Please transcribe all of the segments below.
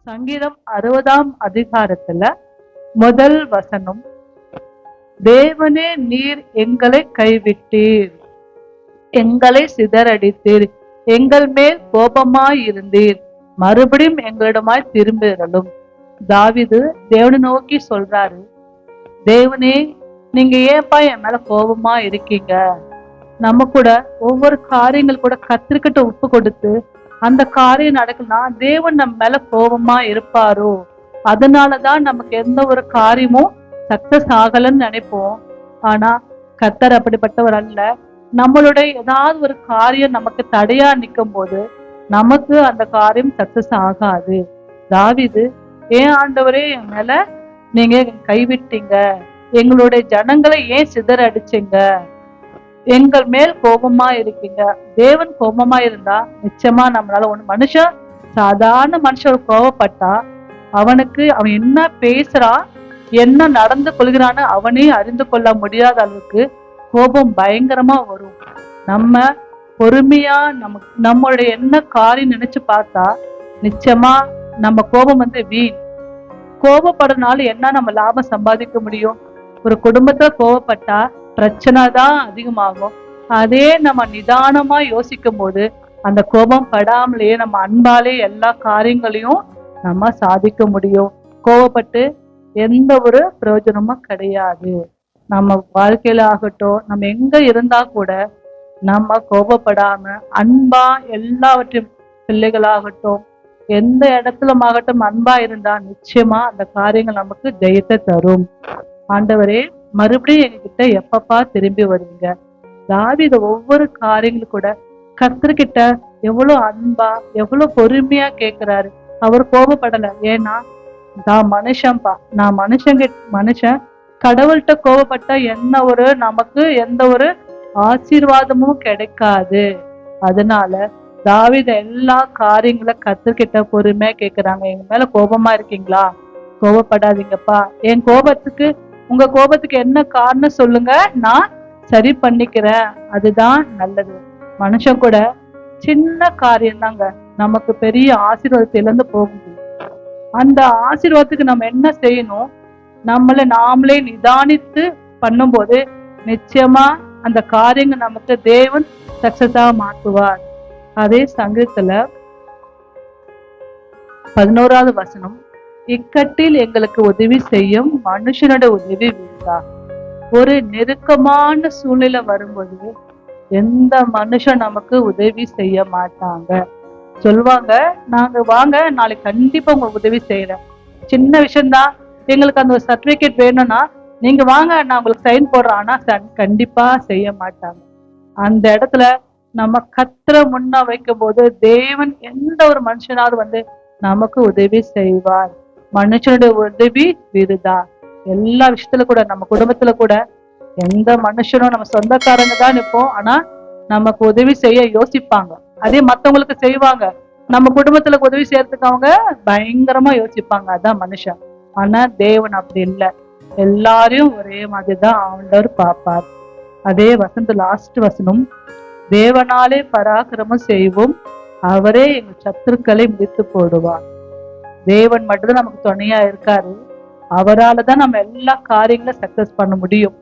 சங்கீதம் 60ஆம் அதிகாரத்துல முதல் வசனம், தேவனே நீர் எங்களை கைவிட்டீர், எங்களை சிதறடித்தீர், எங்கள் மேல் கோபமாய் இருந்தீர், மறுபடியும் எங்களிடமாய் திரும்பிரலும். தாவீது தேவனை நோக்கி சொல்றாரு, தேவனே நீங்க ஏன்பா என் மேல கோபமா இருக்கீங்க? நம்ம கூட ஒவ்வொரு காரியங்கள் கூட கத்திரிக்கிட்ட உப்பு கொடுத்து அந்த காரியம் நடக்கலாம், தேவன் நம்ம மேல கோபமா இருப்பாரோ, அதனாலதான் நமக்கு எந்த ஒரு காரியமும் சக்சஸ் ஆகலன்னு நினைப்போம். ஆனா கர்த்தர் அப்படிப்பட்டவர் அல்ல. நம்மளுடைய ஏதாவது ஒரு காரியம் நமக்கு தடையா நிற்கும் போது நமக்கு அந்த காரியம் சக்சஸ் ஆகாது. தாவீது, ஏன் ஆண்டவரே என் மேல நீங்க கைவிட்டீங்க, எங்களுடைய ஜனங்களை ஏன் சிதற அடிச்சீங்க, எங்கள் மேல் கோபமா இருக்கீங்க? தேவன் கோபமா இருந்தா நிச்சயமா நம்மளால ஒண்ணு. மனுஷன் சாதாரண மனுஷன் கோபப்பட்டா அவனுக்கு அவன் என்ன பேசுறான், என்ன நடந்து கொள்கிறான்னு அவனே அறிந்து கொள்ள முடியாத அளவுக்கு கோபம் பயங்கரமா வரும். நம்ம பொறுமையா நம்மளுடைய என்ன காரியம் நினைச்சு பார்த்தா நிச்சயமா நம்ம கோபம் வீண். கோபப்படுறதுனால என்ன நம்ம லாபம் சம்பாதிக்க முடியும்? ஒரு குடும்பத்துல கோபப்பட்டா பிரச்சனை தான் அதிகமாகும். அதே நம்ம நிதானமா யோசிக்கும் போது அந்த கோபம் படாமலேயே நம்ம அன்பாலே எல்லா காரியங்களையும் நம்ம சாதிக்க முடியும். கோபப்பட்டு எந்த ஒரு பிரயோஜனமும் கிடையாது. நம்ம வாழ்க்கையில ஆகட்டும், நம்ம எங்க இருந்தா கூட நம்ம கோபப்படாம அன்பா எல்லாவற்றையும், பிள்ளைகளாகட்டும் எந்த இடத்துலமாகட்டும் அன்பா இருந்தா நிச்சயமா அந்த காரியங்கள் நமக்கு ஜெயத்தை தரும். ஆண்டவரே மறுபடியும் எங்ககிட்ட எப்பப்பா திரும்பி வருவீங்க? தாவீது ஒவ்வொரு காரியங்களும் கூட கர்த்தர்கிட்ட எவ்வளவு அன்பா எவ்வளவு பொறுமையா கேட்கிறாரு. அவர் கோபப்படல. ஏன்னா நான் மனுஷன்பா, நான் மனுஷன். கடவுள்கிட்ட கோபப்பட்டா நமக்கு எந்த ஒரு ஆசீர்வாதமும் கிடைக்காது. அதனால தாவீது எல்லா காரியங்களும் கர்த்தர்கிட்ட பொறுமையா கேட்கிறாங்க. எங்க மேல கோபமா இருக்கீங்களா? கோபப்படாதீங்கப்பா. என் கோபத்துக்கு, உங்க கோபத்துக்கு என்ன காரணம் சொல்லுங்க, நான் சரி பண்ணிக்கிறேன், அதுதான் நல்லது. மனுஷன் கூட சின்ன காரியம் தாங்க நமக்கு பெரிய ஆசீர்வாதத்தை இழந்து போகுது. அந்த ஆசீர்வாதத்துக்கு நம்ம என்ன செய்யணும்? நம்மளை நாமளே நிதானித்து பண்ணும்போது நிச்சயமா அந்த காரியங்கள் நமக்கு தேவன் சக்சஸா மாற்றுவார். அதே சங்கீதத்துல 11ஆவது வசனம், இக்கட்டில் எங்களுக்கு உதவி செய்யும் மனுஷனோட உதவி வீணா. ஒரு நெருக்கமான சூழ்நிலை வரும்போது எந்த மனுஷன் நமக்கு உதவி செய்ய மாட்டாங்க. சொல்லுவாங்க, நாங்க வாங்க நாளைக்கு கண்டிப்பா உங்களுக்கு உதவி செய்யறேன். சின்ன விஷயம்தான், எங்களுக்கு அந்த ஒரு சர்டிபிகேட் வேணும்னா நீங்க வாங்க நான் உங்களுக்கு சைன் போடுறேன். ஆனா கண்டிப்பா செய்ய மாட்டாங்க. அந்த இடத்துல நம்ம கத்திர முன்ன வைக்கும் போது தேவன் எந்த ஒரு மனுஷனாவது நமக்கு உதவி செய்வார். மனுஷனுடைய உதவி விருதா. எல்லா விஷயத்துல கூட நம்ம குடும்பத்துல கூட எந்த மனுஷனும் நம்ம சொந்தக்காரங்க தான் நிற்போம், ஆனா நமக்கு உதவி செய்ய யோசிப்பாங்க. அதே மத்தவங்களுக்கு செய்வாங்க, நம்ம குடும்பத்துல உதவி செய்யறதுக்கு அவங்க பயங்கரமா யோசிப்பாங்க. அதான் மனுஷன். ஆனா தேவன் அப்படி இல்லை. எல்லாரையும் ஒரே மாதிரிதான் ஆண்டவர் பார்ப்பார். அதே லாஸ்ட் வசனம், தேவனாலே பராக்கிரமம் செய்வோம், அவரே எங்க சத்துருக்களை முடித்து போடுவார். தேவன் மட்டும்தான் நமக்கு துணையா இருக்காரு. அவரால் தான் நம்ம எல்லா காரியங்களும் சக்சஸ் பண்ண முடியும்.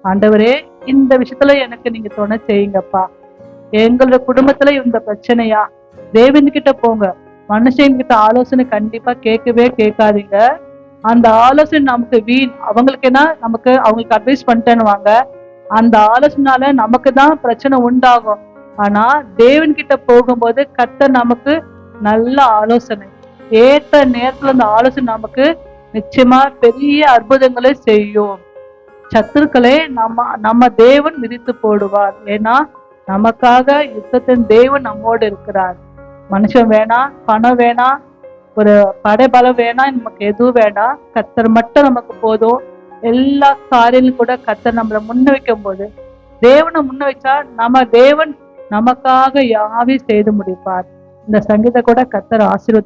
ஆண்டவரே இந்த விஷயத்துல எனக்கு நீங்க துணை செய்யுங்கப்பா. எங்களோட குடும்பத்துல இந்த பிரச்சனையா, தேவன் கிட்ட போங்க. மனுஷங்கிட்ட ஆலோசனை கண்டிப்பா கேட்கவே கேட்காதீங்க. அந்த ஆலோசனை நமக்கு வீண். அவங்களுக்கு அட்வைஸ் பண்ணிட்டேன்னு அந்த ஆலோசனால நமக்கு தான் பிரச்சனை உண்டாகும். ஆனா தேவன் கிட்ட போகும்போது கர்த்தர் நமக்கு நல்ல ஆலோசனை, ஏற்ற நேரத்துல அந்த ஆலோசனை நமக்கு நிச்சயமா பெரிய அற்புதங்களை செய்யும். சத்துருக்களை நம்ம தேவன் மிதித்து போடுவார். ஏன்னா நமக்காக யுத்தத்தின் தேவன் நம்மோடு இருக்கிறார். மனுஷன் வேணாம், பணம் வேணாம், ஒரு படைபலம் வேணாம், நமக்கு எதுவும் வேணாம், கர்த்தர் மட்டும் நமக்கு போதும். எல்லா காரியங்களும் கூட கர்த்தர் நம்மளை முன்ன வைக்கும் போது, தேவனை முன்ன வச்சா நம்ம தேவன் நமக்காக யாவையும் செய்து முடிப்பார். இந்த சங்கீத கூட கர்த்தர் ஆசீர்வதி